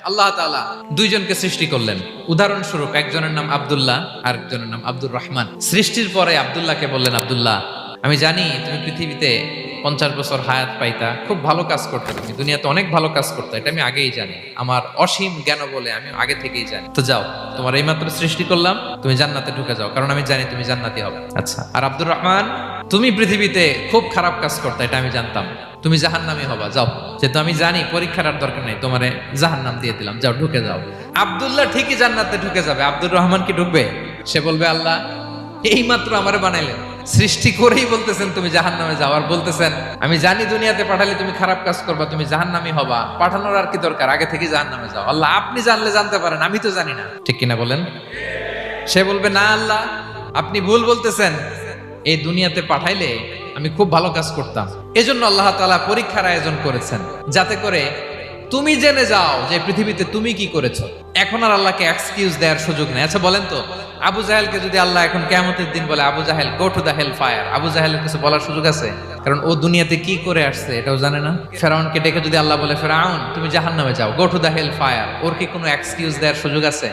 আল্লাহ তাআলা দুইজনকে সৃষ্টি করলেন। উদাহরণস্বরূপ একজনের নাম আব্দুল্লাহ আর একজনের নাম আব্দুর রহমান। সৃষ্টির পরে আব্দুল্লাহকে বললেন, আব্দুল্লাহ, আমি জানি তুমি পৃথিবীতে 50 বছর হায়াত পাইতা, খুব ভালো কাজ করতে, তুমি দুনিয়াতে অনেক ভালো কাজ করতে, এটা আমি আগেই জানি, আমার অসীম জ্ঞান বলে আমি আগে থেকেই জানি। তো যাও, তোমার এইমাত্র সৃষ্টি করলাম, তুমি জান্নাতে ঢুকে যাও, কারণ আমি জানি তুমি জান্নাতি হবে। আচ্ছা, আর আব্দুর রহমান, তুমি পৃথিবীতে খুব খারাপ কাজ করতে, এটা আমি জানতাম, তুমি জাহান্নামী হবা, যাও, যেহেতু আমি জানি পরীক্ষার আর দরকার নেই, তোমারে জাহান্নাম দিয়ে দিলাম, যাও ঢুকে যাও। আব্দুল্লাহ ঠিকই জান্নাতে ঢুকে যাবে, আব্দুর রহমান কি ঢুকবে? সে বলবে, আল্লাহ এইমাত্র আমারে বানাইলেন, সৃষ্টি করেই বলতেছেন তুমি জাহান্নামে যাও, আর বলতেছেন আমি জানি দুনিয়াতে পাঠালে তুমি খারাপ কাজ করবা, তুমি জাহান্নামী হবা, পাঠানোর আর কি দরকার, আগে থেকে জাহান্নামে যাও। আল্লাহ আপনি জানলে জানতে পারেন, আমি তো জানি না, ঠিক কিনা বলেন? সে বলবে, না আল্লাহ, আপনি ভুল বলতেছেন, এই দুনিয়াতে পাঠাইলে আমি খুব ভালো কাজ করতাম, এজন্য আল্লাহ তাআলা পরীক্ষার আয়োজন করেছেন, যাতে করে তুমি জেনে যাও যে পৃথিবীতে তুমি কি করেছো। এখন আর আল্লাহকে এক্সকিউজ দেওয়ার সুযোগ নেই। আচ্ছা বলেন তো, আবু জাহেলকে যদি আল্লাহ এখন কিয়ামতের দিন বলে, Abu Jahl go to the hell fire, Abu জাহেলের কিছু বলার সুযোগ আছে? কারণ ও দুনিয়াতে কি করে আসছে এটাও জানে না। ফেরাউনকে ডেকে যদি আল্লাহ বলে, ফেরাউন তুমি জাহান্নামে যাও, go to the hell fire, ওর কি কোনো এক্সকিউজ দেওয়ার সুযোগ আছে?